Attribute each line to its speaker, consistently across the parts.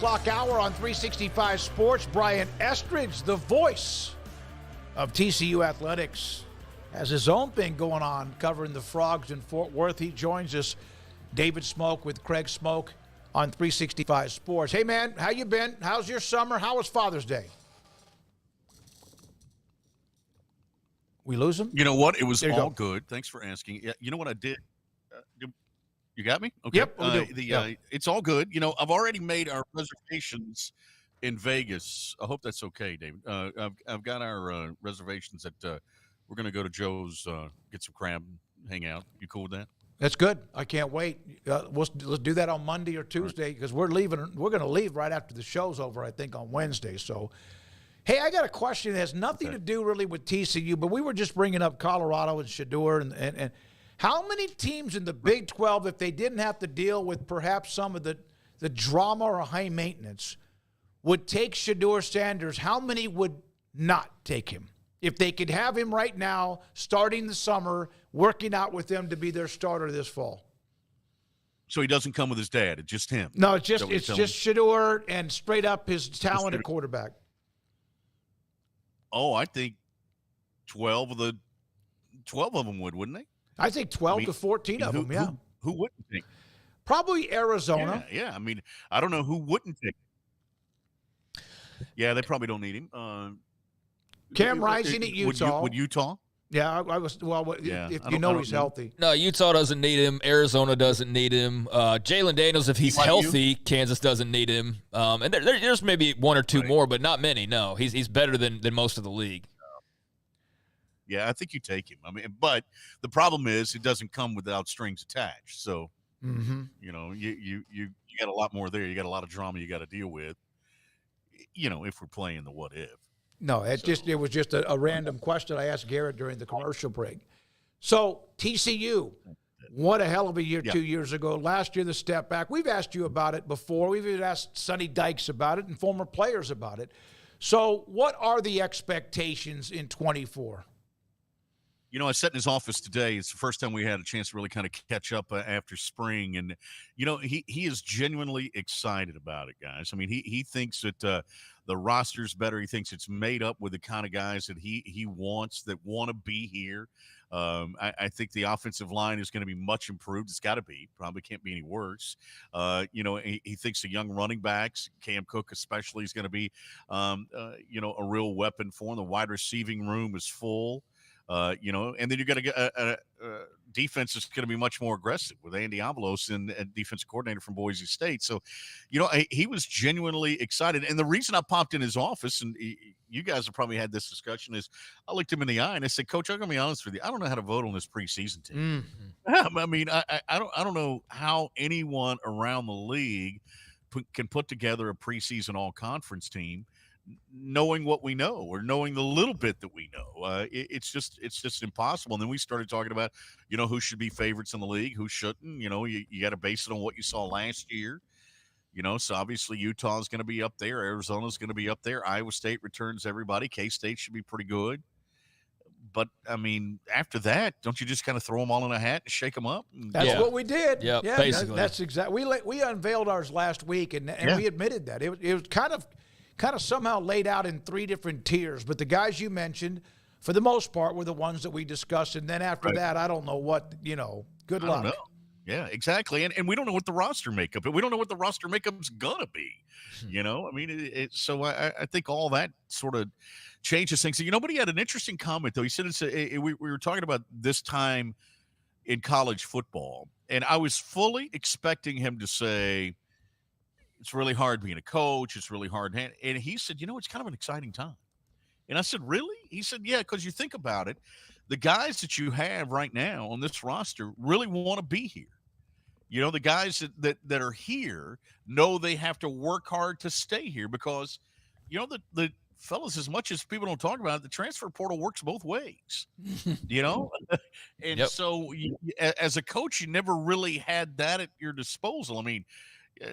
Speaker 1: Clock hour on 365 Sports. Brian Estridge, the voice of TCU Athletics, has his own thing going on covering the Frogs in Fort Worth. He joins us, David Smoke with Craig Smoke on 365 Sports. Hey, man, how you been? How's your summer? How was Father's Day? We lose him?
Speaker 2: You know what? It was all good. Thanks for asking. Yeah, you know what I did? You got me? Okay.
Speaker 1: Yep, we do.
Speaker 2: It's all good. You know, I've already made our reservations in Vegas. I hope that's okay, David. I've got our reservations that we're going to go to Joe's, get some crab, hang out. You cool with that?
Speaker 1: That's good. I can't wait. Let's do that on Monday or Tuesday because we're leaving. We're going to leave right after the show's over, I think, on Wednesday. So, hey, I got a question that has nothing to do really with TCU, but we were just bringing up Colorado and Shedeur and how many teams in the Big 12, if they didn't have to deal with perhaps some of the drama or high maintenance, would take Shedeur Sanders? How many would not take him? If they could have him right now, starting the summer, working out with them to be their starter this fall.
Speaker 2: So he doesn't come with his dad. It's just him.
Speaker 1: No, it's just Shedeur and straight up his talented quarterback.
Speaker 2: Oh, I think 12 of them would, wouldn't they?
Speaker 1: I think 12 to 14 of them, yeah.
Speaker 2: Who wouldn't take?
Speaker 1: Probably Arizona.
Speaker 2: Yeah. I mean, I don't know who wouldn't take. Yeah, they probably don't need him.
Speaker 1: Cam Rising at Utah.
Speaker 2: Would Utah?
Speaker 1: Yeah, I was. Well, if you know he's healthy.
Speaker 3: No, Utah doesn't need him. Arizona doesn't need him. Jalen Daniels, if he's healthy, Kansas doesn't need him. And there's maybe one or two more, but not many. No, he's better than most of the league.
Speaker 2: Yeah, I think you take him. I mean, but the problem is it doesn't come without strings attached. So, you know, you got a lot more there. You got a lot of drama you got to deal with. You know, if we're playing the what if.
Speaker 1: No, it was just a random question I asked Garrett during the commercial break. So TCU, what a hell of a year 2 years ago. Last year, the step back. We've asked you about it before. We've even asked Sonny Dykes about it and former players about it. So what are the expectations in 24?
Speaker 2: You know, I sat in his office today. It's the first time we had a chance to really kind of catch up after spring. And, you know, he is genuinely excited about it, guys. I mean, he thinks that the roster's better. He thinks it's made up with the kind of guys that he wants, that want to be here. I think the offensive line is going to be much improved. It's got to be. Probably can't be any worse. You know, he thinks the young running backs, Cam Cook especially, is going to be, you know, a real weapon for him. The wide receiving room is full. You know, and then you got to get a defense is going to be much more aggressive with Andy Avalos and defensive coordinator from Boise State. So, you know, he was genuinely excited. And the reason I popped in his office, and you guys have probably had this discussion, is I looked him in the eye and I said, Coach, I'm going to be honest with you. I don't know how to vote on this preseason team. I mean, I don't know how anyone around the league can put together a preseason all-conference team knowing what we know or knowing the little bit that we know. It's just impossible. And then we started talking about, you know, who should be favorites in the league, who shouldn't. You know, you got to base it on what you saw last year. You know, so obviously Utah is going to be up there. Arizona is going to be up there. Iowa State returns everybody. K-State should be pretty good. But, I mean, after that, don't you just kind of throw them all in a hat and shake them up?
Speaker 1: That's what we did.
Speaker 3: Yeah, basically.
Speaker 1: That's exactly. We unveiled ours last week, and we admitted that. It was kind of somehow laid out in three different tiers. But the guys you mentioned, for the most part, were the ones that we discussed. And then after that, I don't know what, you know, good luck.
Speaker 2: I don't know. Yeah, exactly. And we don't know what the roster makeup, we don't know what the roster makeup's going to be. You know, I mean, so I think all that sort of changes things. So, you know, but he had an interesting comment, though. He said, we were talking about this time in college football, and I was fully expecting him to say, it's really hard being a coach. It's really hard. And he said, you know, it's kind of an exciting time. And I said, really? He said, yeah, because you think about it, the guys that you have right now on this roster really want to be here. You know, the guys that are here know they have to work hard to stay here because, you know, the fellas, as much as people don't talk about it, the transfer portal works both ways, you know? And so as a coach, you never really had that at your disposal. I mean,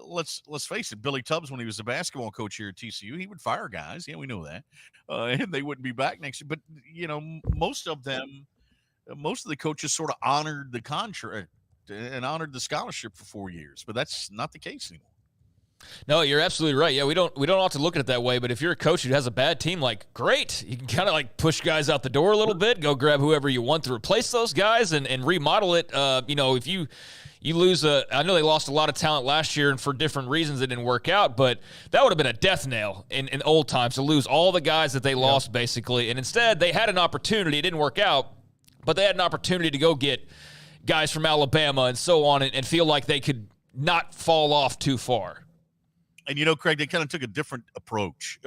Speaker 2: let's face it, Billy Tubbs, when he was the basketball coach here at TCU, he would fire guys. Yeah, we know that. And they wouldn't be back next year. But, you know, most of the coaches sort of honored the contract and honored the scholarship for 4 years. But that's not the case anymore.
Speaker 3: No, you're absolutely right. Yeah, we don't have to look at it that way. But if you're a coach who has a bad team, like, great, you can kind of like push guys out the door a little bit, go grab whoever you want to replace those guys, and remodel it. If you lose I know they lost a lot of talent last year, and for different reasons it didn't work out, but that would have been a death nail in old times to lose all the guys that they lost, basically. And instead, they had an opportunity. It didn't work out, but they had an opportunity to go get guys from Alabama and so on, and feel like they could not fall off too far.
Speaker 2: And, Craig, they kind of took a different approach.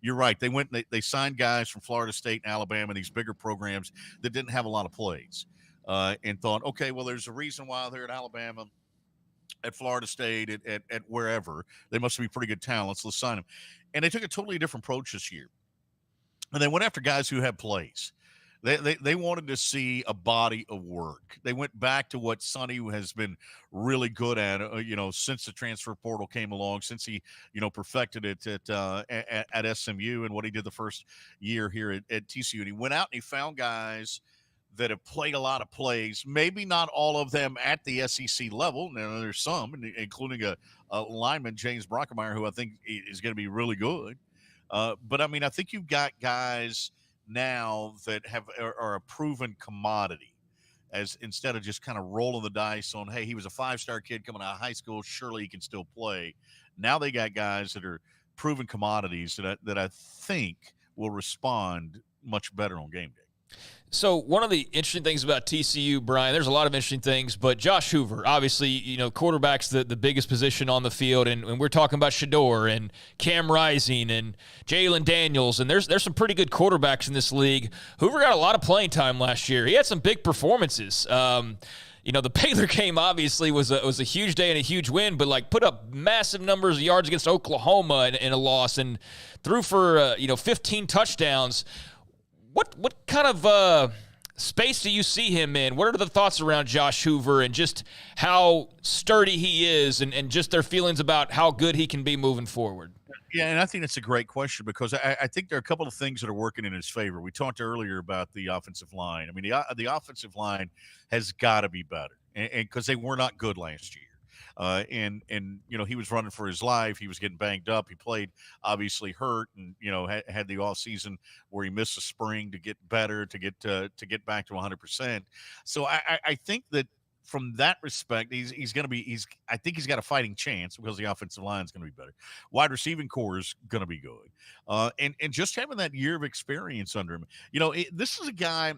Speaker 2: You're right. They signed guys from Florida State and Alabama, these bigger programs that didn't have a lot of plays, and thought, okay, well, there's a reason why they're at Alabama, at Florida State, at wherever. They must be pretty good talents. Let's sign them. And they took a totally different approach this year. And they went after guys who had plays. They wanted to see a body of work. They went back to what Sonny has been really good at, since the transfer portal came along, since he, perfected it at SMU, and what he did the first year here at TCU. And he went out and he found guys that have played a lot of plays, maybe not all of them at the SEC level. Now, there's some, including a lineman, James Brockemeyer, who I think is going to be really good. But, I mean, I think you've got guys now that are a proven commodity, as instead of just kind of rolling the dice on, hey, he was a 5-star kid coming out of high school, surely he can still play. Now they got guys that are proven commodities that I think will respond much better on game day.
Speaker 3: So one of the interesting things about TCU, Brian, there's a lot of interesting things, but Josh Hoover, obviously, quarterback's the biggest position on the field, and we're talking about Shedeur and Cam Rising and Jalen Daniels, and there's some pretty good quarterbacks in this league. Hoover got a lot of playing time last year. He had some big performances. The Baylor game obviously was a huge day and a huge win, but put up massive numbers of yards against Oklahoma in a loss, and threw for 15 touchdowns. What kind of space do you see him in? What are the thoughts around Josh Hoover and just how sturdy he is, and just their feelings about how good he can be moving forward?
Speaker 2: Yeah, and I think that's a great question, because I think there are a couple of things that are working in his favor. We talked earlier about the offensive line. I mean, the offensive line has got to be better, and because they were not good last year. He was running for his life. He was getting banged up. He played obviously hurt, and had the off season where he missed a spring to get better, to get back to 100%. So I think that from that respect, I think he's got a fighting chance, because the offensive line is going to be better. Wide receiving core is going to be good, and just having that year of experience under him. This is a guy.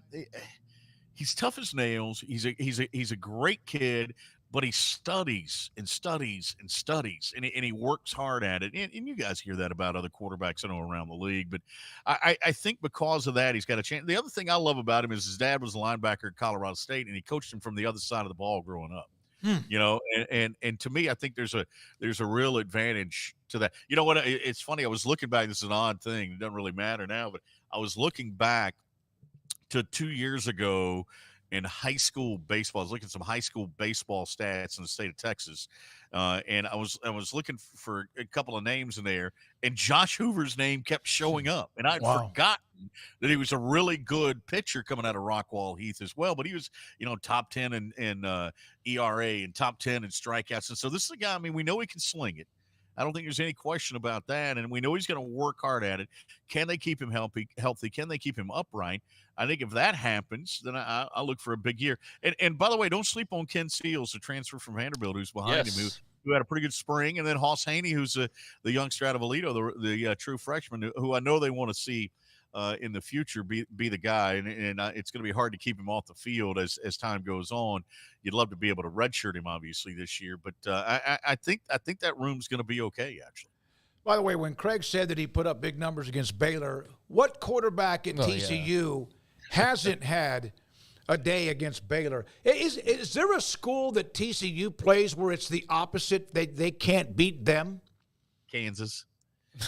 Speaker 2: He's tough as nails. He's a great kid. But he studies and studies and studies, and he works hard at it. And you guys hear that about other quarterbacks I know around the league. But I think because of that, he's got a chance. The other thing I love about him is his dad was a linebacker at Colorado State, and he coached him from the other side of the ball growing up. And to me, I think there's a real advantage to that. You know what? It's funny. I was looking back. This is an odd thing. It doesn't really matter now, but I was looking back to 2 years ago in high school baseball. I was looking at some high school baseball stats in the state of Texas, and I was looking for a couple of names in there, and Josh Hoover's name kept showing up, and I'd forgotten that he was a really good pitcher coming out of Rockwall Heath as well. But he was, top 10 in ERA and top 10 in strikeouts, and so this is a guy. I mean, we know he can sling it. I don't think there's any question about that, and we know he's going to work hard at it. Can they keep him healthy? Can they keep him upright? I think if that happens, then I'll look for a big year. And by the way, don't sleep on Ken Seals, the transfer from Vanderbilt, who's behind him, who had a pretty good spring, and then Hoss Haney, who's the youngster out of Alito, the true freshman, who I know they want to see in the future be the guy, and it's going to be hard to keep him off the field as time goes on. You'd love to be able to redshirt him, obviously, this year, but I think that room's going to be okay, actually.
Speaker 1: By the way, when Craig said that he put up big numbers against Baylor, what quarterback at TCU hasn't had a day against Baylor? Is there a school that TCU plays where it's the opposite? They can't beat them?
Speaker 2: Kansas.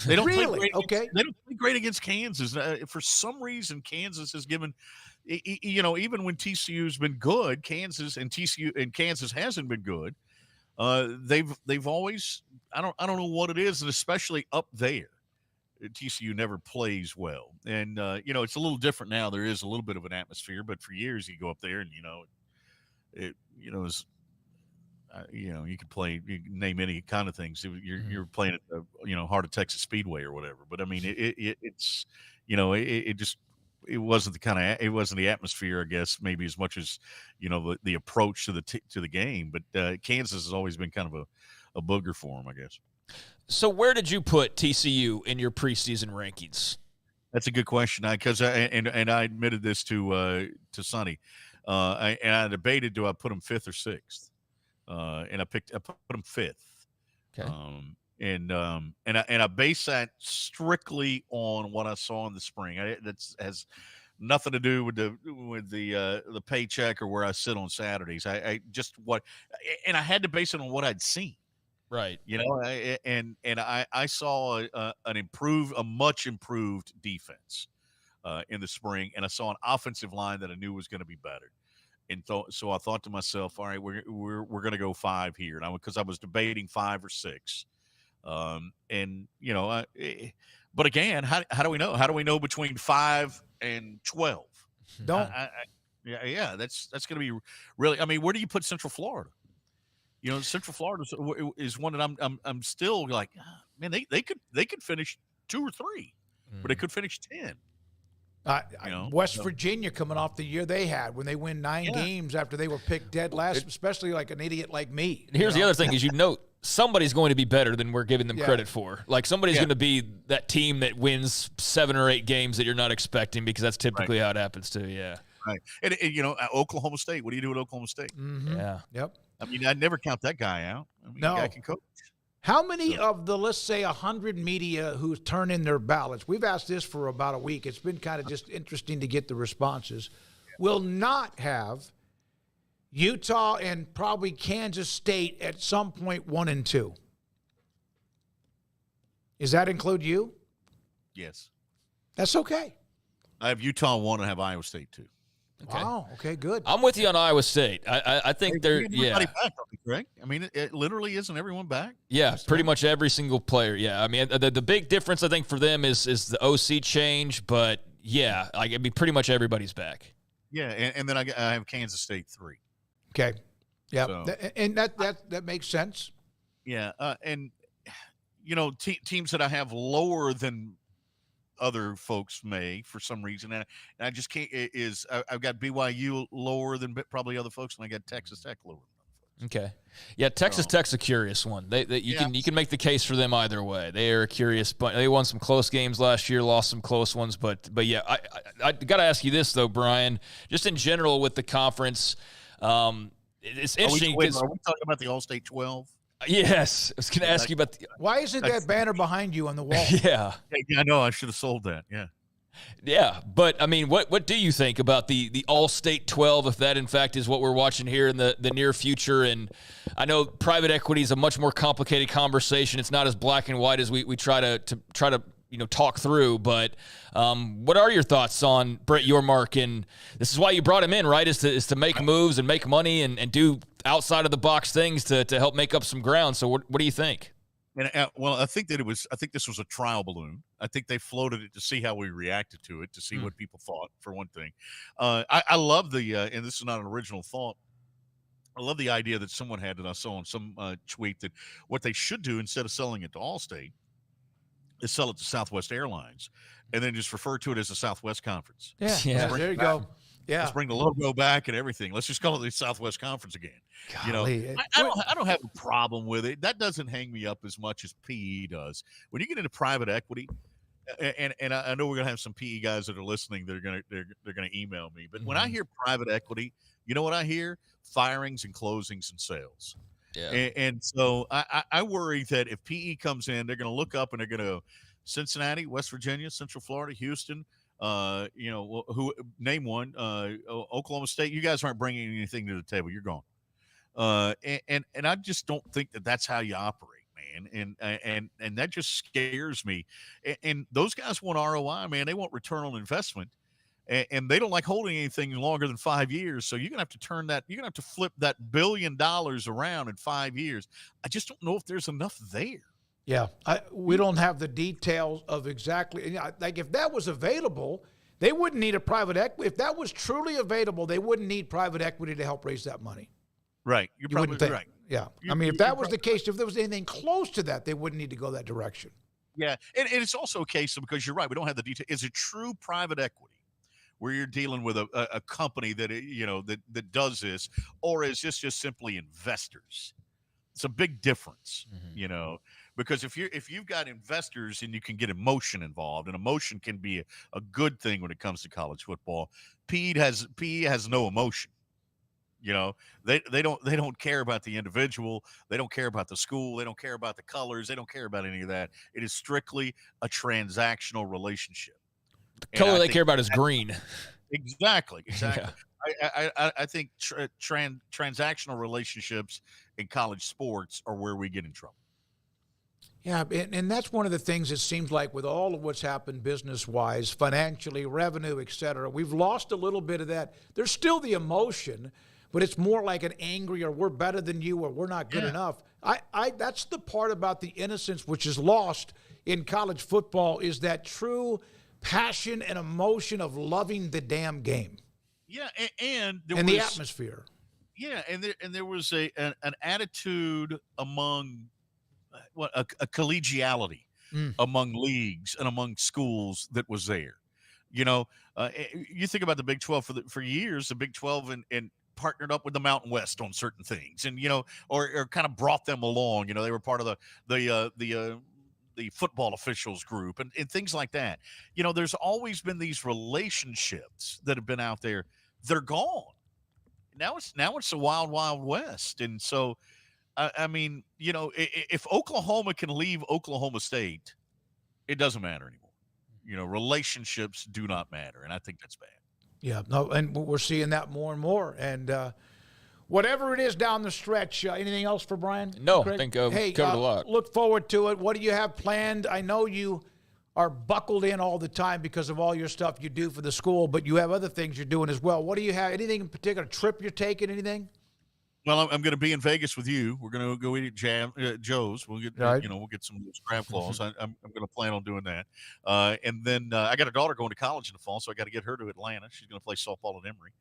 Speaker 2: They don't
Speaker 1: really?
Speaker 2: Play great
Speaker 1: okay.
Speaker 2: They don't play great against Kansas. For some reason, Kansas has given, even when TCU's been good, Kansas hasn't been good. They've always, I don't know what it is, and especially up there, TCU never plays well. And it's a little different now. There is a little bit of an atmosphere, but for years you go up there and you could play, you can name any kind of things. You're playing at the, Heart of Texas Speedway or whatever. But I mean, it's, it just, it wasn't it wasn't the atmosphere, I guess, maybe as much as, the approach to the game. But Kansas has always been kind of a booger for them, I guess.
Speaker 3: So where did you put TCU in your preseason rankings?
Speaker 2: That's a good question. Because I admitted this to Sonny. I debated, do I put him 5th or 6th? And I put him 5th.
Speaker 3: Okay.
Speaker 2: And I base that strictly on what I saw in the spring. That has nothing to do with the paycheck or where I sit on Saturdays. I I had to base it on what I'd seen.
Speaker 3: Right.
Speaker 2: I saw a much improved defense in the spring, and I saw an offensive line that I knew was going to be better. And so I thought to myself, all right, we're going to go 5 here. And because I was debating 5 or 6. But again, how do we know? How do we know between 5 and 12? That's going to be really, I mean, where do you put Central Florida? Central Florida is one that I'm still like, man, they could finish 2 or 3, but they could finish 10.
Speaker 1: West Virginia coming off the year they had when they win 9 games after they were picked dead last, especially like an idiot like me.
Speaker 3: And here's the other thing is, somebody's going to be better than we're giving them credit for. Like somebody's going to be that team that wins 7 or 8 games that you're not expecting, because that's typically how it happens too. Yeah.
Speaker 2: Right. And Oklahoma State, what do you do with Oklahoma State?
Speaker 1: Mm-hmm.
Speaker 3: Yeah.
Speaker 1: Yep.
Speaker 2: I mean, I'd never count that guy out. I mean,
Speaker 1: no.
Speaker 2: The guy can coach.
Speaker 1: How many of the, let's say, 100 media who turn in their ballots, we've asked this for about a week, it's been kind of just interesting to get the responses, will not have Utah and probably Kansas State at some point 1 and 2? Does that include you?
Speaker 2: Yes.
Speaker 1: That's okay.
Speaker 2: I have Utah 1 and I have Iowa State 2.
Speaker 3: Okay.
Speaker 1: Wow. Okay, good.
Speaker 3: I'm with you on Iowa State. I think they're
Speaker 2: back, correct? I mean, it literally isn't everyone back.
Speaker 3: Yeah, pretty much every single player. Yeah, I mean, the big difference I think for them is the OC change, but yeah, I mean, pretty much everybody's back.
Speaker 2: Yeah, and then I have Kansas State 3.
Speaker 1: Okay. Yeah,
Speaker 2: so,
Speaker 1: and that makes sense.
Speaker 2: Yeah, and teams that I have lower than other folks may for some reason, and I just can't. I've got BYU lower than probably other folks, and I got Texas Tech lower than other folks.
Speaker 3: Okay, yeah, Texas Tech's a curious one. You can make the case for them either way. They are a curious, but they won some close games last year, lost some close ones, but yeah, I got to ask you this though, Brian. Just in general with the conference, it's interesting.
Speaker 2: Are we talking about the All-State 12?
Speaker 3: Yes, I was going to ask you about
Speaker 1: why isn't that banner behind you on the wall?
Speaker 3: Yeah,
Speaker 2: I know. I should have sold that.
Speaker 3: Yeah, but I mean, what do you think about the All-State 12? If that in fact is what we're watching here in the near future, and I know private equity is a much more complicated conversation. It's not as black and white as we try to talk through. But what are your thoughts on Brett Yormark? And this is why you brought him in, right? Is to make moves and make money and do outside of the box things to help make up some ground. So what do you think?
Speaker 2: And I think this was a trial balloon. I think they floated it to see how we reacted to it, to see what people thought, for one thing. I love and this is not an original thought, I love the idea that someone had that I saw on some tweet, that what they should do instead of selling it to Allstate is sell it to Southwest Airlines and then just refer to it as the Southwest Conference.
Speaker 1: Yeah. There you go. Yeah.
Speaker 2: Let's bring the logo back and everything. Let's just call it the Southwest Conference again.
Speaker 1: Golly.
Speaker 2: I don't have a problem with it. That doesn't hang me up as much as PE does. When you get into private equity, and I know we're gonna have some PE guys that are listening that are gonna email me. But when I hear private equity, you know what I hear? Firings and closings and sales.
Speaker 3: Yeah.
Speaker 2: And so I worry that if PE comes in, they're gonna look up and they're gonna Cincinnati, West Virginia, Central Florida, Houston. Who name one? Oklahoma State. You guys aren't bringing anything to the table. You're gone. And I just don't think that that's how you operate, man. And that just scares me. And those guys want ROI, man. They want return on investment, and they don't like holding anything longer than 5 years. So you're gonna have to turn that. You're gonna have to flip that $1 billion around in 5 years. I just don't know if there's enough there.
Speaker 1: Yeah, we don't have the details of exactly. Like if that was available, they wouldn't need a private equity. If that was truly available, they wouldn't need private equity to help raise that money.
Speaker 2: Right, you're probably right.
Speaker 1: Yeah. I mean, if that was the case, if there was anything close to that, they wouldn't need to go that direction.
Speaker 2: Yeah, and it's also a case of, because you're right, we don't have the detail. Is it true private equity where you're dealing with a company that that does this, or is this just simply investors? It's a big difference, because if you've got investors and you can get emotion involved, and emotion can be a good thing when it comes to college football. PE has no emotion. They don't care about the individual. They don't care about the school. They don't care about the colors. They don't care about any of that. It is strictly a transactional relationship.
Speaker 3: The color they care about is green.
Speaker 2: Exactly.
Speaker 3: Yeah.
Speaker 2: I think transactional relationships in college sports are where we get in trouble.
Speaker 1: Yeah, and that's one of the things it seems like with all of what's happened business-wise, financially, revenue, et cetera, we've lost a little bit of that. There's still the emotion, but it's more like an angry, or we're better than you, or we're not good enough. That's the part about the innocence which is lost in college football, is that true passion and emotion of loving the damn game.
Speaker 2: Yeah, and
Speaker 1: the atmosphere.
Speaker 2: Yeah, and there was an attitude among a collegiality among leagues and among schools that was there. You think about the Big 12 for years. The Big 12 and partnered up with the Mountain West on certain things, and or kind of brought them along. They were part of the football officials group and things like that. There's always been these relationships that have been out there. They're gone. Now it's the wild, wild west. And so, I mean, if Oklahoma can leave Oklahoma State, it doesn't matter anymore. Relationships do not matter. And I think that's bad.
Speaker 1: Yeah, no, and we're seeing that more and more. And whatever it is down the stretch, anything else for Brian?
Speaker 3: No,
Speaker 1: Craig?
Speaker 3: I think I've covered a lot.
Speaker 1: Look forward to it. What do you have planned? I know you are buckled in all the time because of all your stuff you do for the school, but you have other things you're doing as well. What do you have? Anything in particular? Trip you're taking? Anything?
Speaker 2: Well, I'm going to be in Vegas with you. We're going to go eat at Joe's. We'll get we'll get some crab claws. I'm going to plan on doing that. And then I got a daughter going to college in the fall, so I got to get her to Atlanta. She's going to play softball at Emory.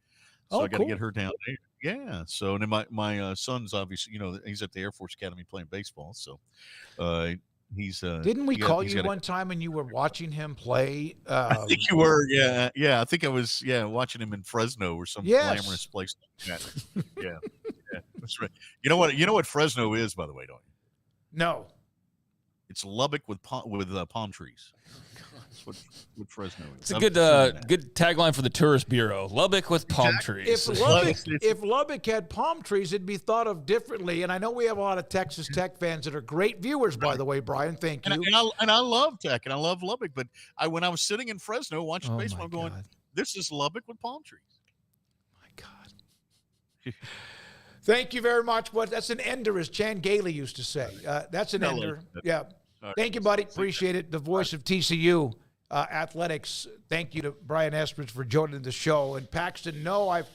Speaker 2: So I got to get her down there. Yeah. So and then my son's obviously, he's at the Air Force Academy playing baseball. So he's
Speaker 1: didn't we call you one time and you were watching him play?
Speaker 2: I think you were. Yeah. I think I was watching him in Fresno or some glamorous place like that. Yeah. That's right. You know what Fresno is, by the way, don't you?
Speaker 1: No.
Speaker 2: It's Lubbock with palm trees. That's what Fresno is.
Speaker 3: It's a good tagline for the tourist bureau. Lubbock with palm trees.
Speaker 1: If Lubbock had palm trees, it'd be thought of differently. And I know we have a lot of Texas Tech fans that are great viewers, by the way, Brian. Thank you.
Speaker 2: And I love Tech and I love Lubbock, but when I was sitting in Fresno watching baseball, I'm going, this is Lubbock with palm trees.
Speaker 1: My God. Thank you very much. That's an ender, as Chan Gailey used to say. That's an ender. Yeah. Right. Thank you, buddy. Appreciate it. The voice of TCU Athletics. Thank you to Brian Estridge for joining the show. And Paxton, no, I've